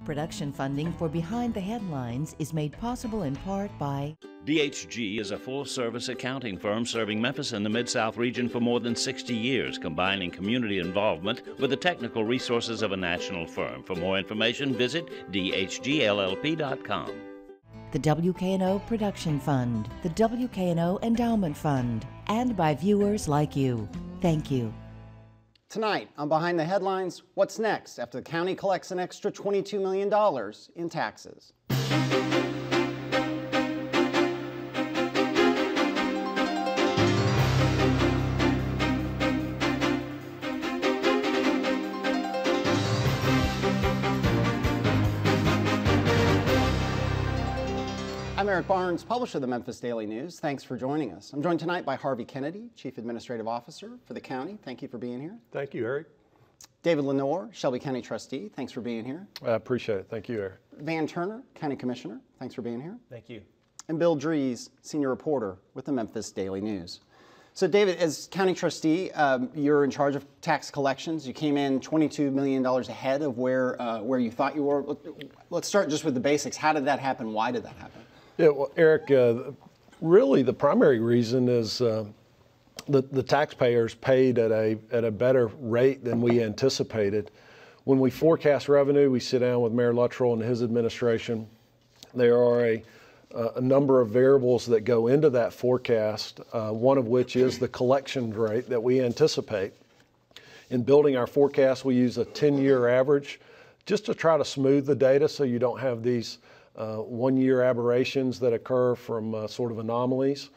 Production funding for Behind the Headlines is made possible in part by DHG is a full-service accounting firm serving Memphis and the Mid-South region for more than 60 years, combining community involvement with the technical resources of a national firm. For more information, visit dhgllp.com. the WKNO Production Fund, the WKNO Endowment Fund, and by viewers like you. Thank you. Tonight on Behind the Headlines, what's next after the county collects an extra $22 million in taxes? I'm Eric Barnes, publisher of the Memphis Daily News. Thanks for joining us. I'm joined tonight by Harvey Kennedy, Chief Administrative Officer for the county. Thank you for being here. Thank you, Eric. David Lenore, Shelby County Trustee. Thanks for being here. I appreciate it. Thank you, Eric. Van Turner, County Commissioner. Thanks for being here. Thank you. And Bill Dries, Senior Reporter with the Memphis Daily News. So David, as County Trustee, you're in charge of tax collections. You came in $22 million ahead of where you thought you were. Let's start just with the basics. How did that happen? Why did that happen? Yeah, well, Eric, really the primary reason is the taxpayers paid at a better rate than we anticipated. When we forecast revenue, we sit down with Mayor Luttrell and his administration. There are a number of variables that go into that forecast, one of which is the collection rate that we anticipate. In building our forecast, we use a 10-year average just to try to smooth the data so you don't have these one-year aberrations that occur from sort of anomalies.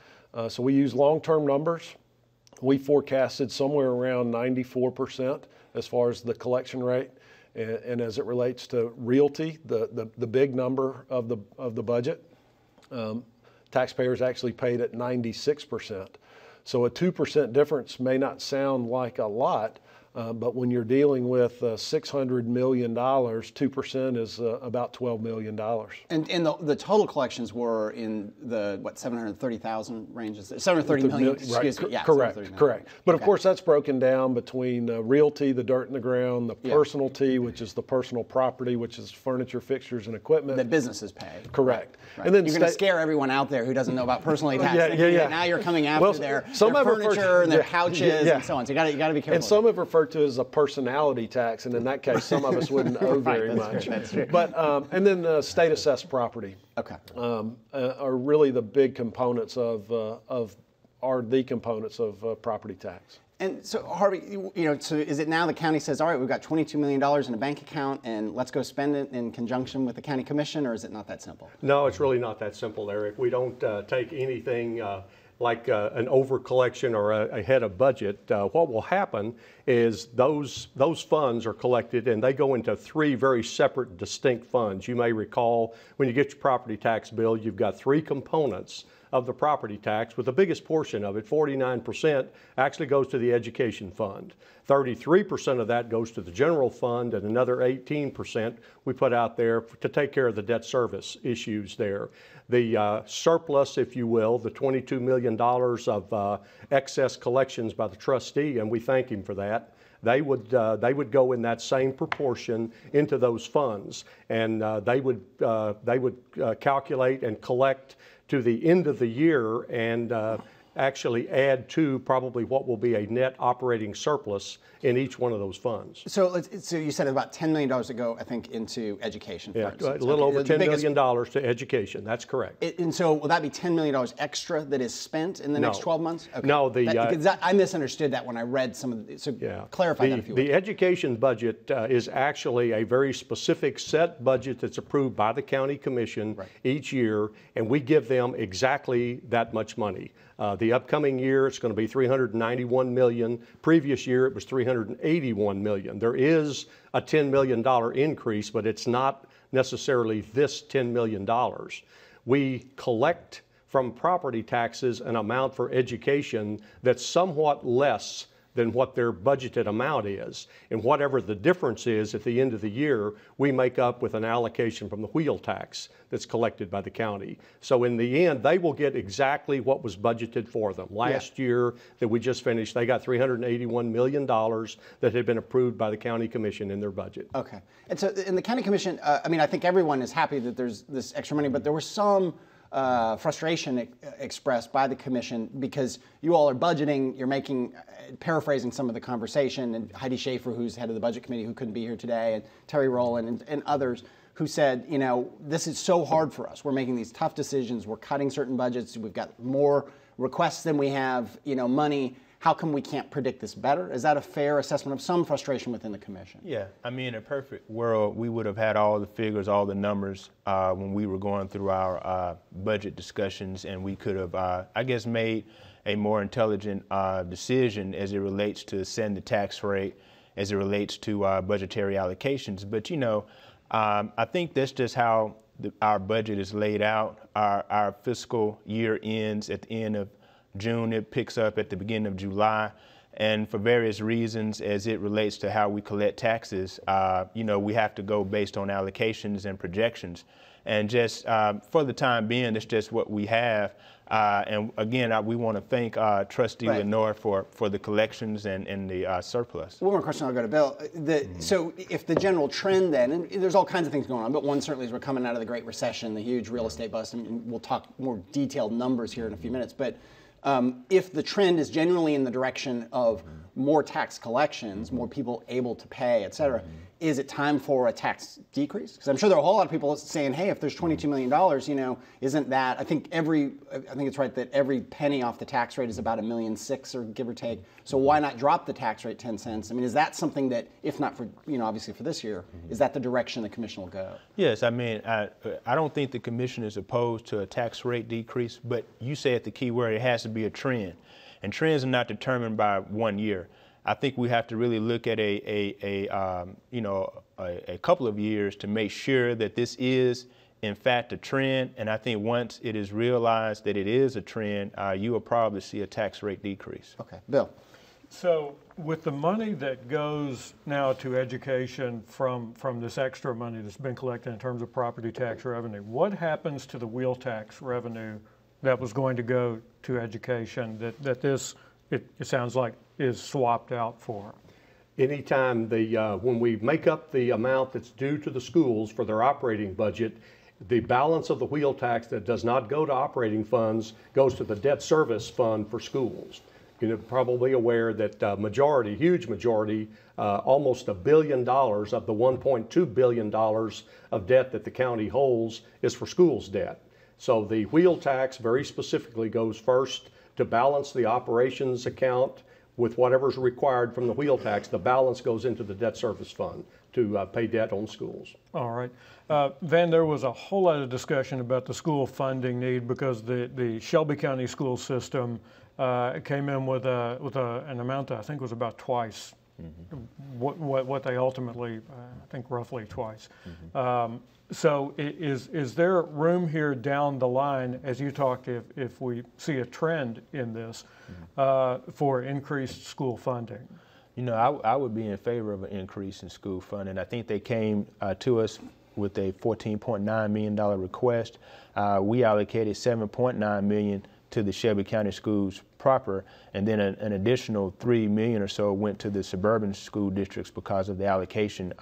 So we use long-term numbers. We forecasted somewhere around 94% as far as the collection rate. And as it relates to realty, the big number of the budget, taxpayers actually paid at 96%. So a 2% difference may not sound like a lot, but when you're dealing with $600 million, 2% is about $12 million. And the total collections were in the, 730,000 ranges? 730 million, excuse me. Yeah, correct. But of course, that's broken down between realty, the dirt in the ground, the personal T, which is the personal property, which is furniture, fixtures, and equipment. That businesses pay. Correct. Right. And then you're going to scare everyone out there who doesn't know about personal tax. Now you're coming after their furniture and their couches and so on. So you got to be careful. And some have referred to it as a personality tax, and in that case, some of us wouldn't owe very much. That's true. But and then state assessed property. Okay. Are really the big components of property tax. And so, Harvey, so is it now the county says, all right, we've got $22 million in a bank account and let's go spend it in conjunction with the county commission, or is it not that simple? No, it's really not that simple, Eric. We don't take anything like an over collection or ahead of budget. What will happen is those funds are collected and they go into three very separate, distinct funds. You may recall when you get your property tax bill, you've got three components of the property tax, with the biggest portion of it, 49%, actually goes to the education fund. 33% of that goes to the general fund, and another 18% we put out there to take care of the debt service issues there. The surplus, if you will, the $22 million of excess collections by the trustee, and we thank him for that, they would go in that same proportion into those funds, and they would calculate and collect to the end of the year and actually add to probably what will be a net operating surplus in each one of those funds. So you said about $10 million to go, I think, into education funds. Yeah, a little over $10 million to education. That's correct. And so will that be $10 million extra that is spent in the next 12 months? Okay. No, I misunderstood that when I read some of the, so clarify that if you would. The education budget is actually a very specific set budget that's approved by the county commission each year, and we give them exactly that much money. The upcoming year, it's going to be $391 million. Previous year, it was $381 million. There is a $10 million increase, but it's not necessarily this $10 million. We collect from property taxes an amount for education that's somewhat less than what their budgeted amount is. And whatever the difference is at the end of the year, we make up with an allocation from the wheel tax that's collected by the county. So in the end, they will get exactly what was budgeted for them. Last year that we just finished, they got $381 million that had been approved by the county commission in their budget. Okay. And so in the county commission, I mean, I think everyone is happy that there's this extra money, but there was some frustration expressed by the commission because you all are budgeting, you're making, paraphrasing some of the conversation, and Heidi Schaefer, who's head of the budget committee, who couldn't be here today, and Terry Rowland and others who said, you know, this is so hard for us. We're making these tough decisions. We're cutting certain budgets. We've got more requests than we have, you know, money. How come we can't predict this better? Is that a fair assessment of some frustration within the commission? Yeah, I mean, in a perfect world, we would have had all the figures, all the numbers when we were going through our budget discussions, and we could have, I guess, made a more intelligent decision as it relates to setting the tax rate, as it relates to budgetary allocations. But, you know, I think that's just how our budget is laid out. Our fiscal year ends at the end of June. It picks up at the beginning of July. And for various reasons, as it relates to how we collect taxes, you know, we have to go based on allocations and projections. And just for the time being, it's just what we have. And again, we want to thank Trustee Lenore for the collections and the surplus. One more question, I'll go to Bill. So if the general trend then, and there's all kinds of things going on, but one certainly is we're coming out of the Great Recession, the huge real estate bust, and we'll talk more detailed numbers here in a few minutes. But if the trend is genuinely in the direction of more tax collections, more people able to pay, et cetera, is it time for a tax decrease? Because I'm sure there are a whole lot of people saying, hey, if there's $22 million, you know, isn't that, I think it's right that every penny off the tax rate is about $1.6 million or give or take. So why not drop the tax rate 10 cents? I mean, is that something that, if not for, you know, obviously for this year, is that the direction the commission will go? Yes, I mean, I don't think the commission is opposed to a tax rate decrease, but you said the key word, it has to be a trend. And trends are not determined by 1 year. I think we have to really look at a couple of years to make sure that this is, in fact, a trend. And I think once it is realized that it is a trend, you will probably see a tax rate decrease. Okay, Bill. So with the money that goes now to education from this extra money that's been collected in terms of property tax revenue, what happens to the wheel tax revenue that was going to go to education that this, it sounds like, is swapped out for? Anytime when we make up the amount that's due to the schools for their operating budget, the balance of the wheel tax that does not go to operating funds goes to the debt service fund for schools. You're probably aware that huge majority, almost $1 billion of the $1.2 billion of debt that the county holds is for schools debt. So the wheel tax very specifically goes first to balance the operations account with whatever's required from the wheel tax. The balance goes into the debt service fund to pay debt on schools. All right. Van, there was a whole lot of discussion about the school funding need because the Shelby County school system came in with an amount that I think was about twice what they ultimately, I think roughly twice. So is there room here down the line, as you talked, if we see a trend in this, for increased school funding? You know, I would be in favor of an increase in school funding. I think they came to us with a $14.9 million request. We allocated $7.9 million to the Shelby County schools proper, and then an additional $3 million or so went to the suburban school districts because of the allocation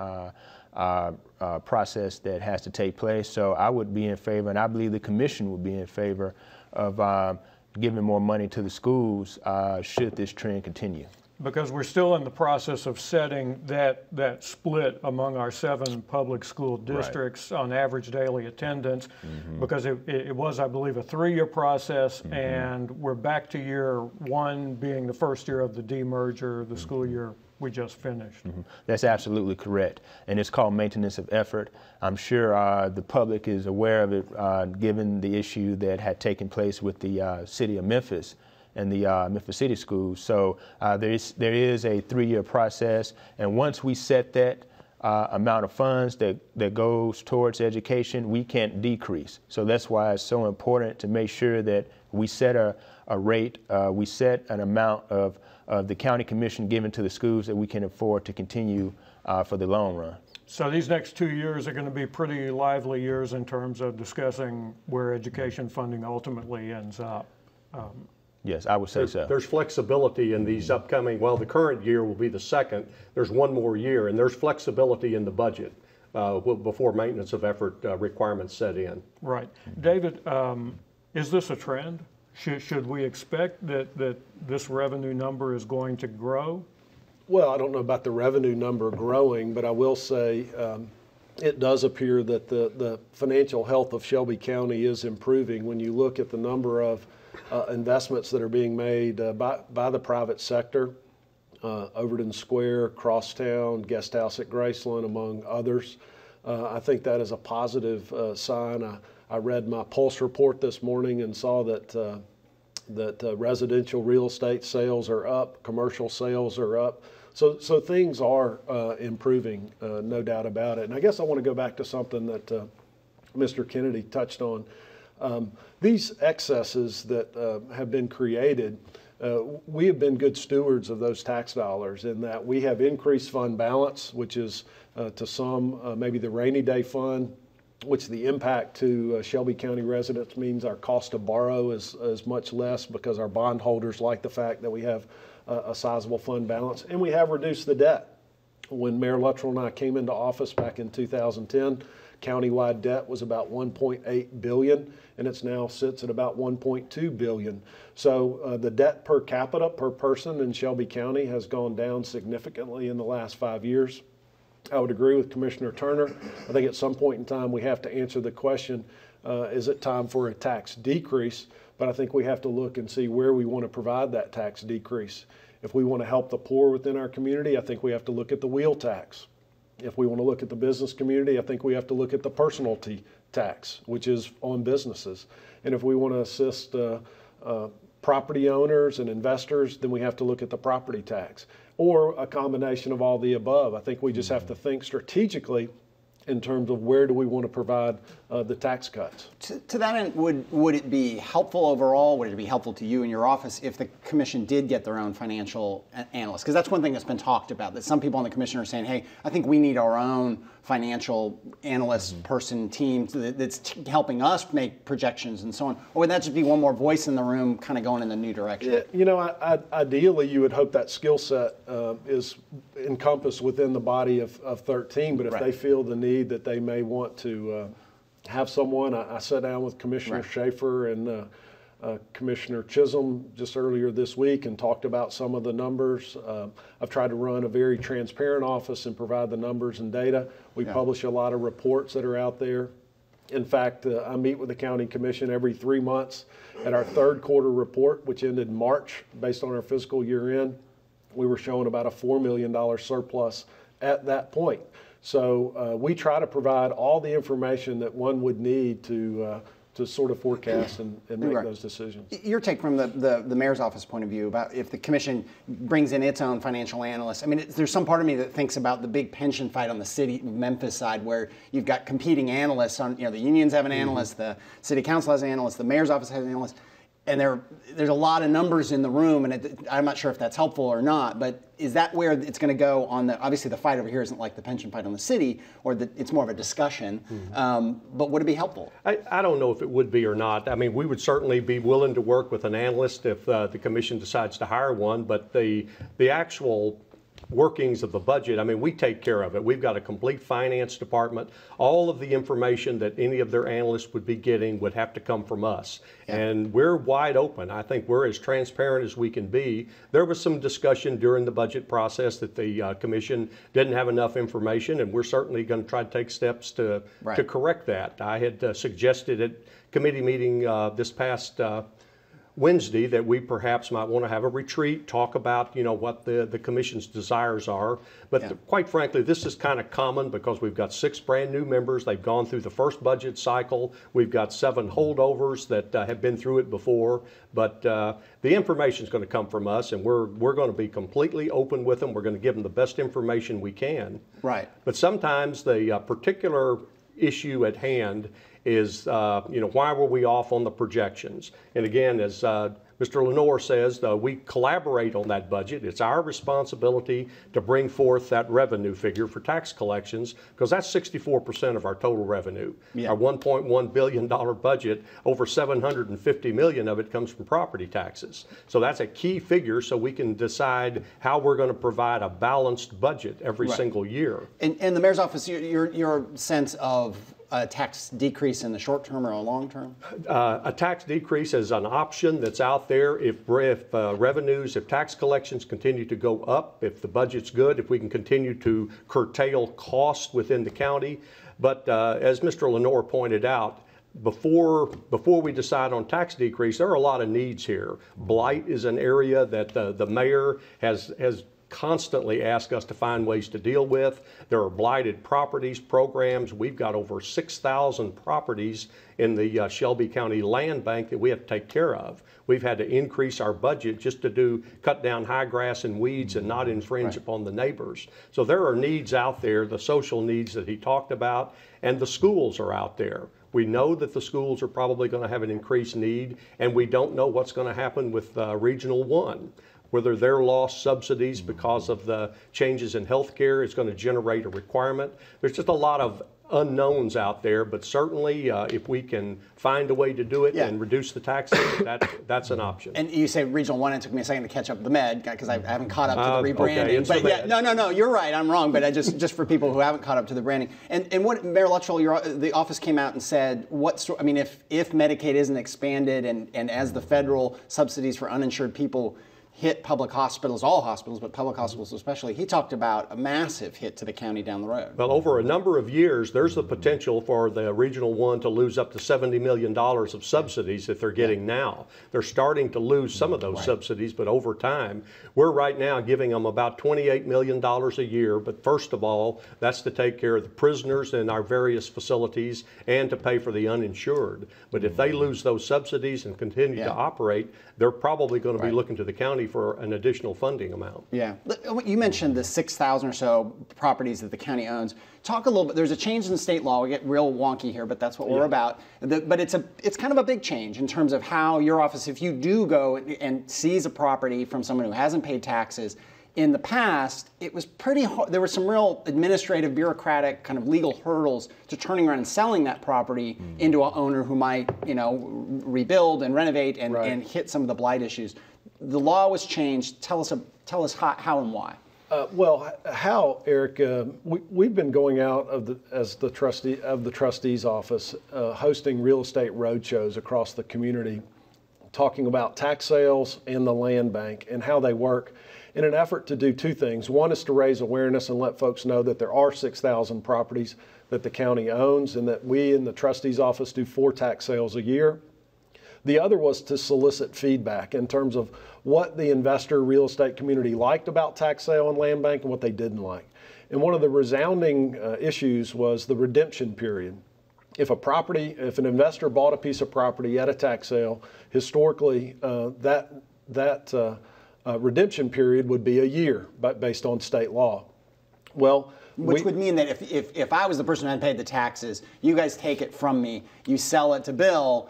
process that has to take place. So I would be in favor, and I believe the commission would be in favor of giving more money to the schools should this trend continue. Because we're still in the process of setting that split among our 7 public school districts on average daily attendance, because it was, I believe, a 3-year process, and we're back to year 1 being the first year of the demerger, the school year we just finished. That's absolutely correct, and it's called maintenance of effort. I'm sure the public is aware of it, given the issue that had taken place with the city of Memphis and the Memphis City Schools. So there is a 3-year process, and once we set that, amount of funds that goes towards education, we can't decrease. So that's why it's so important to make sure that we set a rate, we set an amount of the county commission given to the schools that we can afford to continue for the long run. So these next 2 years are going to be pretty lively years in terms of discussing where education funding ultimately ends up. Yes, I would say so. There's flexibility in these upcoming, well, the current year will be the second. There's one more year, and there's flexibility in the budget before maintenance of effort requirements set in. Right. David, is this a trend? Should we expect that this revenue number is going to grow? Well, I don't know about the revenue number growing, but I will say it does appear that the financial health of Shelby County is improving. When you look at the number of investments that are being made by the private sector, Overton Square, Crosstown, Guest House at Graceland, among others, I think that is a positive sign. I read my Pulse report this morning and saw that residential real estate sales are up, commercial sales are up. So things are improving, no doubt about it. And I guess I want to go back to something that Mr. Kennedy touched on. These excesses that have been created, we have been good stewards of those tax dollars in that we have increased fund balance, which is to some maybe the rainy day fund, which the impact to Shelby County residents means our cost to borrow is much less because our bondholders like the fact that we have a sizable fund balance, and we have reduced the debt. When Mayor Luttrell and I came into office back in 2010, countywide debt was about $1.8 billion, and it's now sits at about $1.2 billion. So the debt per capita per person in Shelby County has gone down significantly in the last 5 years. I would agree with Commissioner Turner. I think at some point in time we have to answer the question, is it time for a tax decrease? But I think we have to look and see where we want to provide that tax decrease. If we want to help the poor within our community, I think we have to look at the wheel tax. If we want to look at the business community, I think we have to look at the personalty tax, which is on businesses. And if we want to assist property owners and investors, then we have to look at the property tax, or a combination of all the above. I think we just have to think strategically in terms of where do we want to provide the tax cuts. To that end, would it be helpful overall, would it be helpful to you and your office if the commission did get their own financial analyst? Because that's one thing that's been talked about, that some people on the commission are saying, hey, I think we need our own financial analyst person team that's helping us make projections and so on. Or would that just be one more voice in the room kind of going in the new direction? Yeah, you know, ideally you would hope that skill set is encompassed within the body of 13, but if Right. they feel the need that they may want to have someone, I sat down with Commissioner Right. Schaefer and Commissioner Chisholm just earlier this week and talked about some of the numbers. I've tried to run a very transparent office and provide the numbers and data. We publish a lot of reports that are out there. In fact, I meet with the County Commission every 3 months. At our third quarter report, which ended March, based on our fiscal year end, we were showing about a $4 million surplus at that point. So we try to provide all the information that one would need to sort of forecast and make Right. those decisions. Your take from the mayor's office point of view about if the commission brings in its own financial analyst. I mean, there's some part of me that thinks about the big pension fight on the city of Memphis side, where you've got competing analysts on, the unions have an analyst, the city council has an analyst, the mayor's office has an analyst, and there's a lot of numbers in the room, and I'm not sure if that's helpful or not, but is that where it's going to go on the, obviously the fight over here isn't like the pension fight on the city, or it's more of a discussion, but would it be helpful? I don't know if it would be or not. I mean, we would certainly be willing to work with an analyst if the commission decides to hire one, but the actual workings of the budget, I mean, we take care of it. We've got a complete finance department. All of the information that any of their analysts would be getting would have to come from us. Yeah. And we're wide open. I think we're as transparent as we can be. There was some discussion during the budget process that the commission didn't have enough information, and we're certainly going to try to take steps to correct that. I had suggested at committee meeting this past Wednesday that we perhaps might want to have a retreat, talk about, you know, what the commission's desires are. But quite frankly, this is kind of common because we've got 6 brand new members. They've gone through the first budget cycle. We've got 7 holdovers that have been through it before. But the information is going to come from us, and we're going to be completely open with them. We're going to give them the best information we can. Right. But sometimes the particular issue at hand is, you know, why were we off on the projections? And again, as Mr. Lenore says, we collaborate on that budget. It's our responsibility to bring forth that revenue figure for tax collections, because that's 64% of our total revenue. Our $1.1 billion budget, over $750 million of it comes from property taxes. So that's a key figure, so we can decide how we're going to provide a balanced budget every single year. And the mayor's office, your sense of a tax decrease in the short term or a long term? A tax decrease is an option that's out there if revenues, if tax collections continue to go up, if the budget's good, if we can continue to curtail costs within the county. But as Mr. Lenore pointed out, before we decide on tax decrease, there are a lot of needs here. Blight is an area that the mayor has constantly ask us to find ways to deal with. There are blighted properties programs. We've got over 6,000 properties in the Shelby County Land Bank that we have to take care of. We've had to increase our budget just to cut down high grass and weeds and not infringe upon the neighbors. So there are needs out there, the social needs that he talked about, and the schools are out there. We know that the schools are probably going to have an increased need, and we don't know what's going to happen with Regional 1. Whether their lost subsidies because of the changes in health care is going to generate a requirement. There's just a lot of unknowns out there, but certainly if we can find a way to do it and reduce the taxes, that's an option. And you say Regional 1, it took me a second to catch up with the Med, because I haven't caught up to the rebranding. Okay, but yeah, no, you're right, I'm wrong, but just for people who haven't caught up to the branding. And what, Mayor Luttrell, the office came out and said, if Medicaid isn't expanded and as the federal subsidies for uninsured people hit public hospitals, all hospitals, but public hospitals especially, he talked about a massive hit to the county down the road. Well, over a number of years, there's the potential for the Regional 1 to lose up to $70 million of subsidies that they're getting now. They're starting to lose some of those subsidies, but over time, we're right now giving them about $28 million a year. But first of all, that's to take care of the prisoners in our various facilities and to pay for the uninsured. But if they lose those subsidies and continue to operate, they're probably going to be looking to the county for an additional funding amount. Yeah. You mentioned the 6,000 or so properties that the county owns. Talk a little bit. There's a change in state law. We get real wonky here, but that's what we're about. But it's kind of a big change in terms of how your office, if you do go and seize a property from someone who hasn't paid taxes, in the past, it was pretty hard. There were some real administrative, bureaucratic, kind of legal hurdles to turning around and selling that property into an owner who might, rebuild and renovate and hit some of the blight issues. The law was changed. Tell us how and why. How, Eric? We've been going out as the trustee of the trustee's office, hosting real estate roadshows across the community, talking about tax sales and the land bank and how they work, in an effort to do two things. One is to raise awareness and let folks know that there are 6,000 properties that the county owns, and that we in the trustee's office do 4 tax sales a year. The other was to solicit feedback in terms of what the investor real estate community liked about tax sale and land bank and what they didn't like. And one of the resounding issues was the redemption period. If an investor bought a piece of property at a tax sale, historically that redemption period would be a year, but based on state law. Well, which would mean that if I was the person who had paid the taxes, you guys take it from me, you sell it to Bill.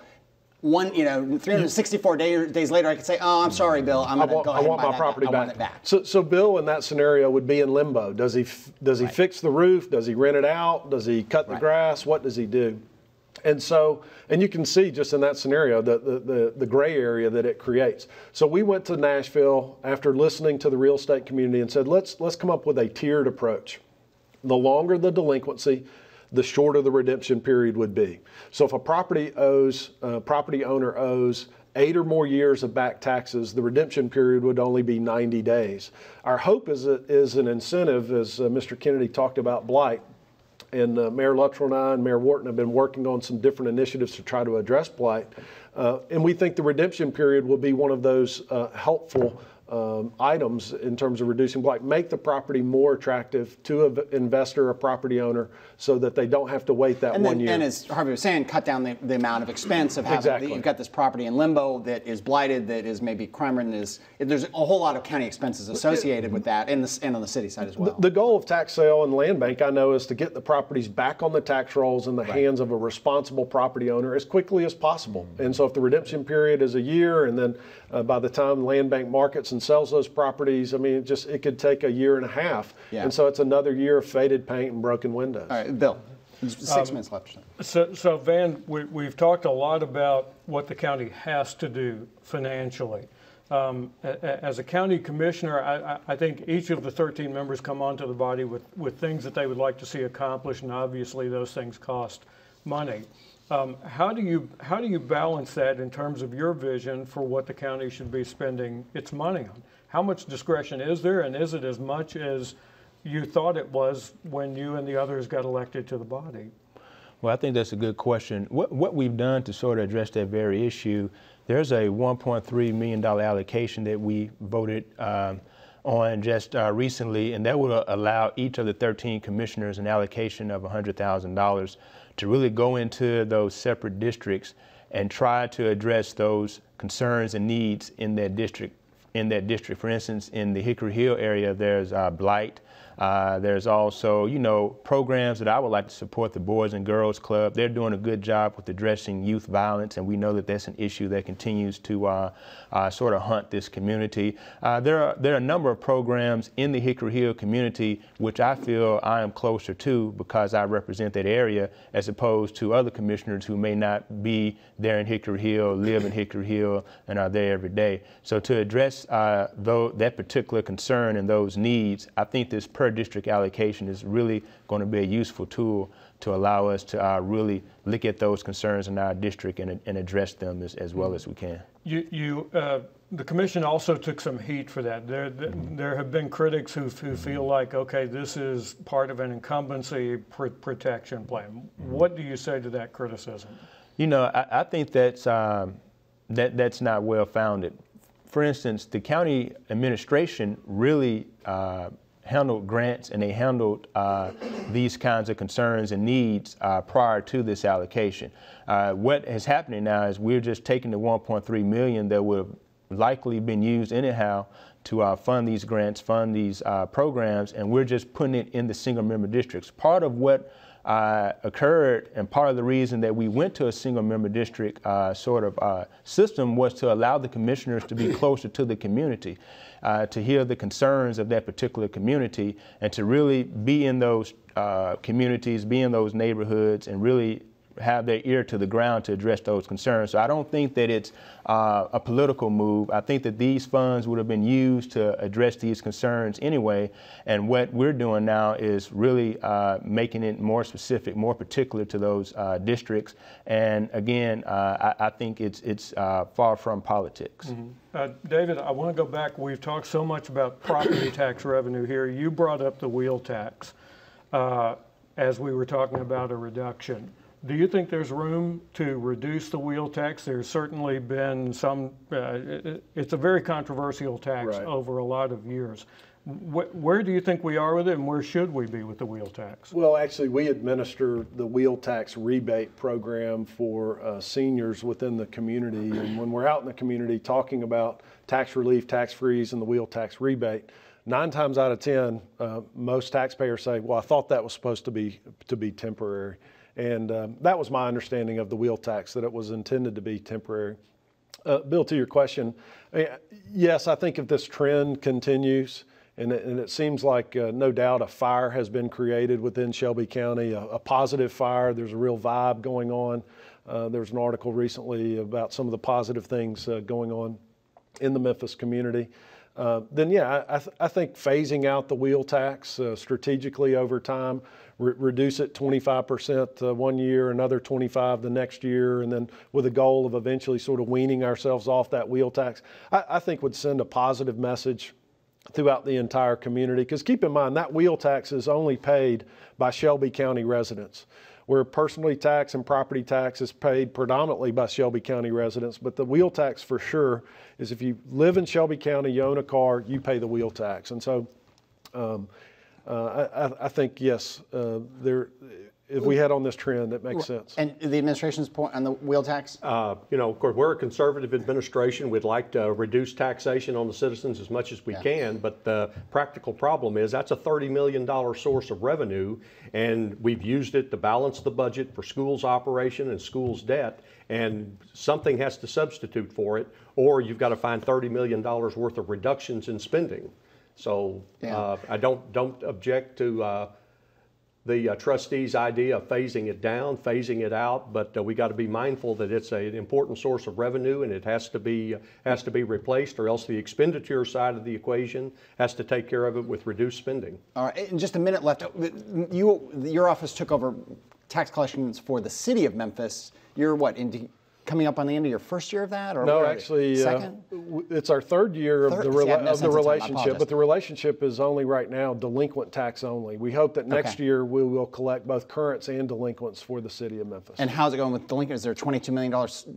364 days later, I could say, "Oh, I'm sorry, Bill. I want my property back." So Bill, in that scenario, would be in limbo. Does he fix the roof? Does he rent it out? Does he cut the grass? What does he do? And you can see just in that scenario the gray area that it creates. So we went to Nashville after listening to the real estate community and said, let's come up with a tiered approach. The longer the delinquency, the shorter the redemption period would be. So if a property owner owes 8 or more years of back taxes, the redemption period would only be 90 days. Our hope is an incentive, as Mr. Kennedy talked about blight, And Mayor Luttrell and I and Mayor Wharton have been working on some different initiatives to try to address blight. And we think the redemption period will be one of those helpful items in terms of reducing blight. Make the property more attractive to an investor, a property owner, so that they don't have to wait that 1 year. And as Harvey was saying, cut down the amount of expense of having, you've got this property in limbo that is blighted, that is maybe crime-ridden. There's a whole lot of county expenses associated with that, and on the city side as well. The goal of tax sale and land bank, I know, is to get the properties back on the tax rolls in the hands of a responsible property owner as quickly as possible. And so if the redemption period is a year, and then by the time land bank markets and sells those properties, I mean, it could take a year and a half. Yeah. And so it's another year of faded paint and broken windows. All right, Bill, 6 minutes left. So Van, we've talked a lot about what the county has to do financially. As a county commissioner, I think each of the 13 members come onto the body with things that they would like to see accomplished, and obviously those things cost money. How do you balance that in terms of your vision for what the county should be spending its money on? How much discretion is there, and is it as much as you thought it was when you and the others got elected to the body? Well, I think that's a good question. What we've done to sort of address that very issue, there's a $1.3 million allocation that we voted on just recently, and that will allow each of the 13 commissioners an allocation of $100,000 to really go into those separate districts and try to address those concerns and needs in that district. For instance, in the Hickory Hill area, there's blight. There's also, programs that I would like to support. The Boys and Girls Club, they're doing a good job with addressing youth violence, and we know that that's an issue that continues to sort of haunt this community. There are a number of programs in the Hickory Hill community which I feel I am closer to because I represent that area, as opposed to other commissioners who may not be there in Hickory Hill, live in Hickory Hill, and are there every day. So to address that particular concern and those needs, I think this per district allocation is really going to be a useful tool to allow us to really look at those concerns in our district and address them as well as we can. The commission also took some heat for that. There have been critics who feel like, okay, this is part of an incumbency protection plan. What do you say to that criticism? I think that's not well founded. For instance, the county administration really handled grants, and they handled these kinds of concerns and needs prior to this allocation. What is happening now is we're just taking the $1.3 million that would have likely been used anyhow to fund these grants, fund these programs, and we're just putting it in the single member districts. Part of what occurred, and part of the reason that we went to a single member district system was to allow the commissioners to be closer to the community, to hear the concerns of that particular community, and to really be in those communities, be in those neighborhoods, and really have their ear to the ground to address those concerns. So I don't think that it's a political move. I think that these funds would have been used to address these concerns anyway. And what we're doing now is really making it more specific, more particular to those districts. And again, I think it's far from politics. Mm-hmm. David, I want to go back. We've talked so much about property tax revenue here. You brought up the wheel tax as we were talking about a reduction. Do you think there's room to reduce the wheel tax? There's certainly been some, it's a very controversial tax over a lot of years. Where do you think we are with it, and where should we be with the wheel tax? Well, actually, we administer the wheel tax rebate program for seniors within the community. And when we're out in the community talking about tax relief, tax freeze, and the wheel tax rebate, 9 times out of 10, most taxpayers say, well, I thought that was supposed to be temporary. And that was my understanding of the wheel tax, that it was intended to be temporary. Bill, to your question, yes, I think if this trend continues, and it seems like no doubt a fire has been created within Shelby County, a positive fire, there's a real vibe going on. There's an article recently about some of the positive things going on in the Memphis community. Then yeah, I think phasing out the wheel tax strategically over time, reduce it 25% 1 year, another 25 the next year, and then with a goal of eventually sort of weaning ourselves off that wheel tax, I think would send a positive message throughout the entire community. Because keep in mind, that wheel tax is only paid by Shelby County residents, where personally tax and property tax is paid predominantly by Shelby County residents. But the wheel tax for sure is if you live in Shelby County, you own a car, you pay the wheel tax. And so I think, yes, if we head on this trend, that makes sense. And the administration's point on the wheel tax? You know, of course, we're a conservative administration. We'd like to reduce taxation on the citizens as much as we can, but the practical problem is that's a $30 million source of revenue, and we've used it to balance the budget for schools operation and schools debt, and something has to substitute for it, or you've got to find $30 million worth of reductions in spending. So I don't object to the trustees' idea of phasing it down, phasing it out, but we got to be mindful that it's an important source of revenue, and it has to be replaced, or else the expenditure side of the equation has to take care of it with reduced spending. All right, in just a minute left. Your office took over tax collections for the city of Memphis. You're what, coming up on the end of your first year of that, or no? Actually, second? It's our third year of the relationship, but the relationship is only right now delinquent tax only. We hope that next year we will collect both currents and delinquents for the city of Memphis. And how's it going with delinquent? Is there a $22 million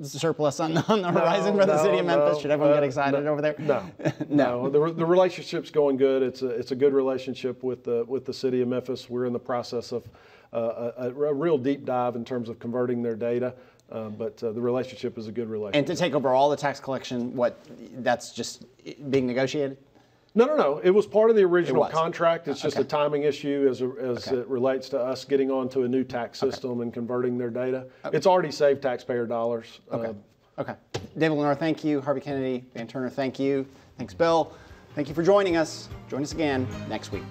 surplus on the horizon for the city of Memphis? Should everyone get excited over there? No, no. The relationship's going good. It's a good relationship with the city of Memphis. We're in the process of a real deep dive in terms of converting their data. But the relationship is a good relationship. And to take over all the tax collection, that's just being negotiated? No. It was part of the original contract. It's just a timing issue as it relates to us getting onto a new tax system and converting their data. It's already saved taxpayer dollars. Okay. David Lenore, thank you. Harvey Kennedy, Van Turner, thank you. Thanks, Bill. Thank you for joining us. Join us again next week.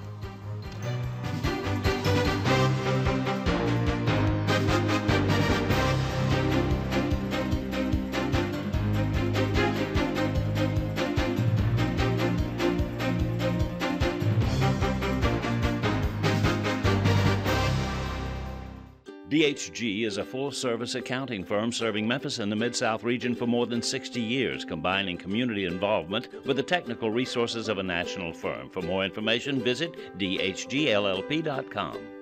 DHG is a full-service accounting firm serving Memphis and the Mid-South region for more than 60 years, combining community involvement with the technical resources of a national firm. For more information, visit dhgllp.com.